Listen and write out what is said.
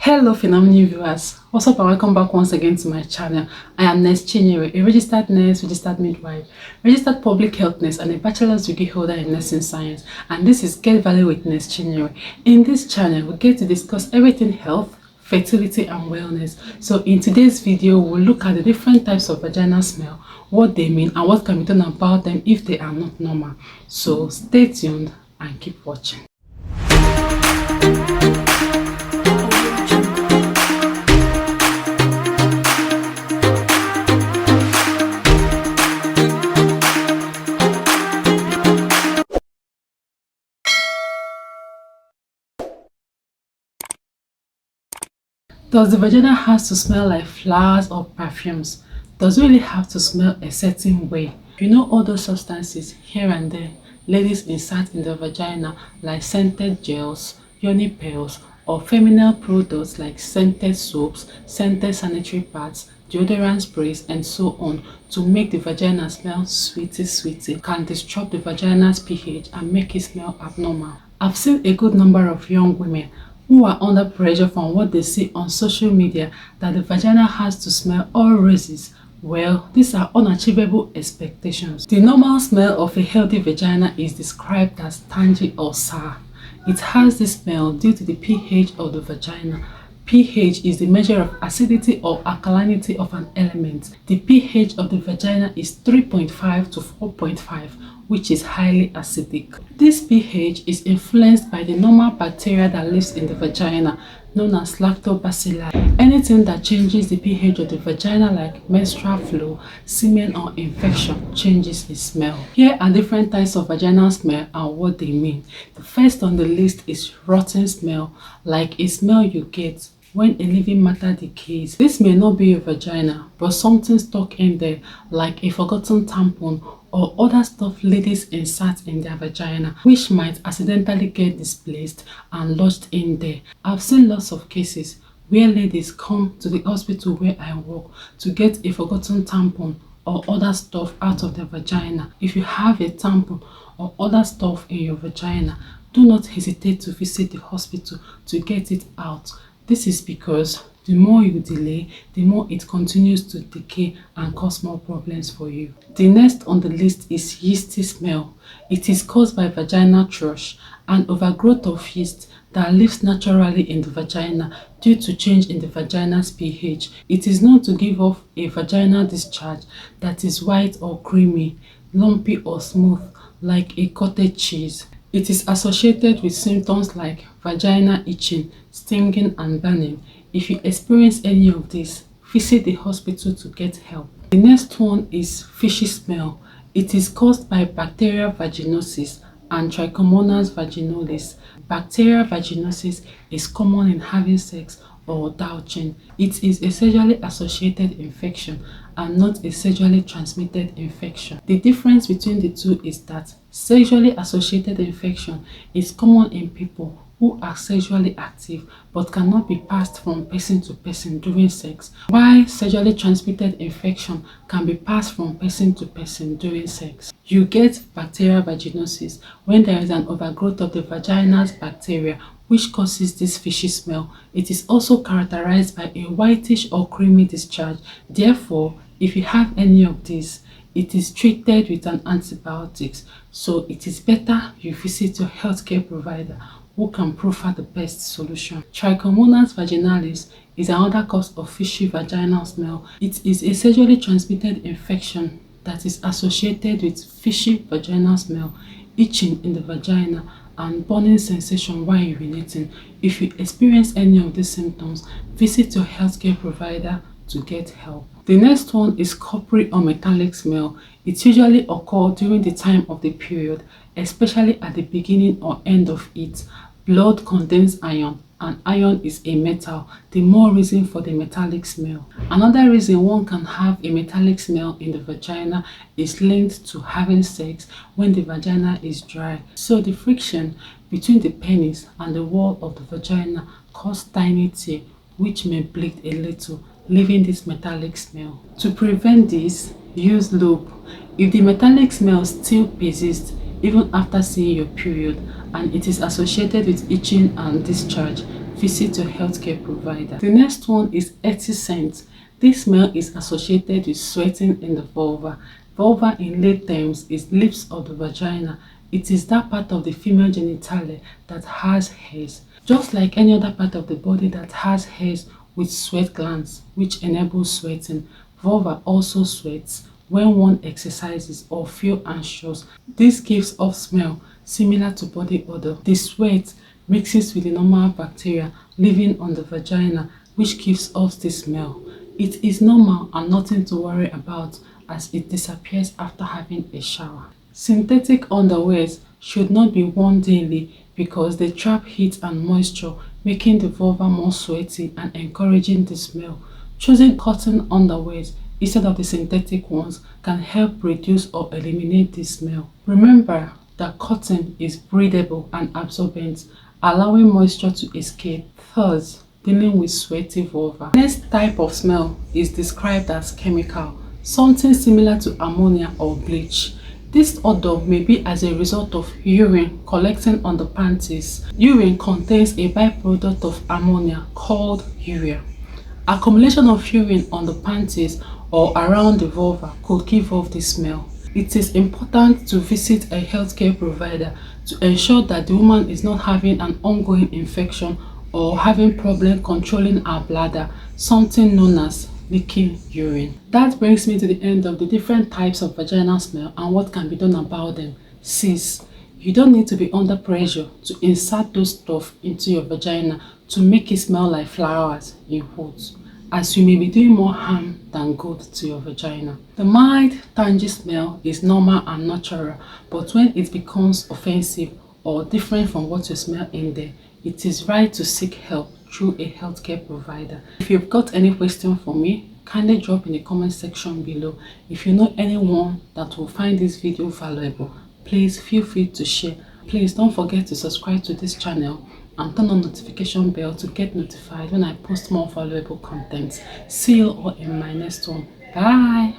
Hello phenomenal viewers, what's up and welcome back once again to my channel. I am Nurse Chinyere, a registered nurse, registered midwife, registered public health nurse and a bachelor's degree holder in nursing science, and this is Get Value with Nurse Chinyere. In this channel we get to discuss everything health, fertility and wellness. So in today's video we'll look at the different types of vaginal smell, what they mean and what can be done about them if they are not normal. So stay tuned and keep watching. Does the vagina have to smell like flowers or perfumes? Does it really have to smell a certain way? You know all those substances here and there ladies insert in the vagina like scented gels, yoni pills, or feminine products like scented soaps, scented sanitary pads, deodorant sprays and so on to make the vagina smell sweetie can disrupt the vagina's pH and make it smell abnormal. I've seen a good number of young women who are under pressure from what they see on social media that the vagina has to smell all roses. Well, these are unachievable expectations. The normal smell of a healthy vagina is described as tangy or sour. It has this smell due to the pH of the vagina. pH is the measure of acidity or alkalinity of an element. The pH of the vagina is 3.5 to 4.5, which is highly acidic. This pH is influenced by the normal bacteria that lives in the vagina, known as lactobacilli. Anything that changes the pH of the vagina, like menstrual flow, semen or infection, changes its smell. Here are different types of vaginal smell and what they mean. The first on the list is rotten smell, like a smell you get when a living matter decays. This may not be your vagina, but something stuck in there, like a forgotten tampon or other stuff ladies insert in their vagina, which might accidentally get displaced and lodged in there. I've seen lots of cases where ladies come to the hospital where I work to get a forgotten tampon or other stuff out of their vagina. If you have a tampon or other stuff in your vagina, do not hesitate to visit the hospital to get it out. This is because the more you delay, the more it continues to decay and cause more problems for you. The next on the list is yeasty smell. It is caused by vaginal thrush, an overgrowth of yeast that lives naturally in the vagina due to change in the vagina's pH. It is known to give off a vaginal discharge that is white or creamy, lumpy or smooth, like a cottage cheese. It is associated with symptoms like vaginal itching, stinging and burning. If you experience any of this, visit the hospital to get help. The next one is fishy smell. It is caused by bacterial vaginosis and Trichomonas vaginalis. Bacterial vaginosis is common in having sex or douching. It is a sexually associated infection and not a sexually transmitted infection. The difference between the two is that sexually associated infection is common in people who are sexually active but cannot be passed from person to person during sex, while sexually transmitted infection can be passed from person to person during sex. You get bacterial vaginosis when there is an overgrowth of the vagina's bacteria, which causes this fishy smell. It is also characterized by a whitish or creamy discharge. Therefore, if you have any of these, it is treated with an antibiotics. So it is better you visit your healthcare provider who can provide the best solution. Trichomonas vaginalis is another cause of fishy vaginal smell. It is a sexually transmitted infection that is associated with fishy vaginal smell, itching in the vagina, and burning sensation while urinating. If you experience any of these symptoms, visit your healthcare provider to get help. The next one is coppery or metallic smell. It usually occurs during the time of the period, especially at the beginning or end of it. Blood contains iron, and iron is a metal, the more reason for the metallic smell. Another reason one can have a metallic smell in the vagina is linked to having sex when the vagina is dry. So the friction between the penis and the wall of the vagina causes tiny tear, which may bleed a little, leaving this metallic smell. To prevent this, use lube. If the metallic smell still persists even after seeing your period and it is associated with itching and discharge, visit your healthcare provider. The next one is earthy scent. This smell is associated with sweating in the vulva. Vulva in lay terms is lips of the vagina. It is that part of the female genitalia that has hairs. Just like any other part of the body that has hairs with sweat glands, which enables sweating, vulva also sweats when one exercises or feels anxious. This gives off smell similar to body odor. The sweat mixes with the normal bacteria living on the vagina, which gives off the smell. It is normal and nothing to worry about, as it disappears after having a shower. Synthetic underwears should not be worn daily because they trap heat and moisture, making the vulva more sweaty and encouraging the smell. Choosing cotton underwears instead of the synthetic ones can help reduce or eliminate the smell. Remember that cotton is breathable and absorbent, allowing moisture to escape, thus dealing with sweaty vulva. Next type of smell is described as chemical, something similar to ammonia or bleach. This odor may be as a result of urine collecting on the panties. Urine contains a byproduct of ammonia called urea. Accumulation of urine on the panties or around the vulva could give off the smell. It is important to visit a healthcare provider to ensure that the woman is not having an ongoing infection or having problem controlling her bladder, something known as leaking urine. That brings me to the end of the different types of vaginal smell and what can be done about them. Sis, you don't need to be under pressure to insert those stuff into your vagina to make it smell like flowers in hoods, as you may be doing more harm than good to your vagina. The mild, tangy smell is normal and natural, but when it becomes offensive or different from what you smell in there, it is right to seek help through a healthcare provider. If you've got any question for me, kindly drop in the comment section below. If you know anyone that will find this video valuable, please feel free to share. Please don't forget to subscribe to this channel and turn on notification bell to get notified when I post more valuable content. See you all in my next one. Bye.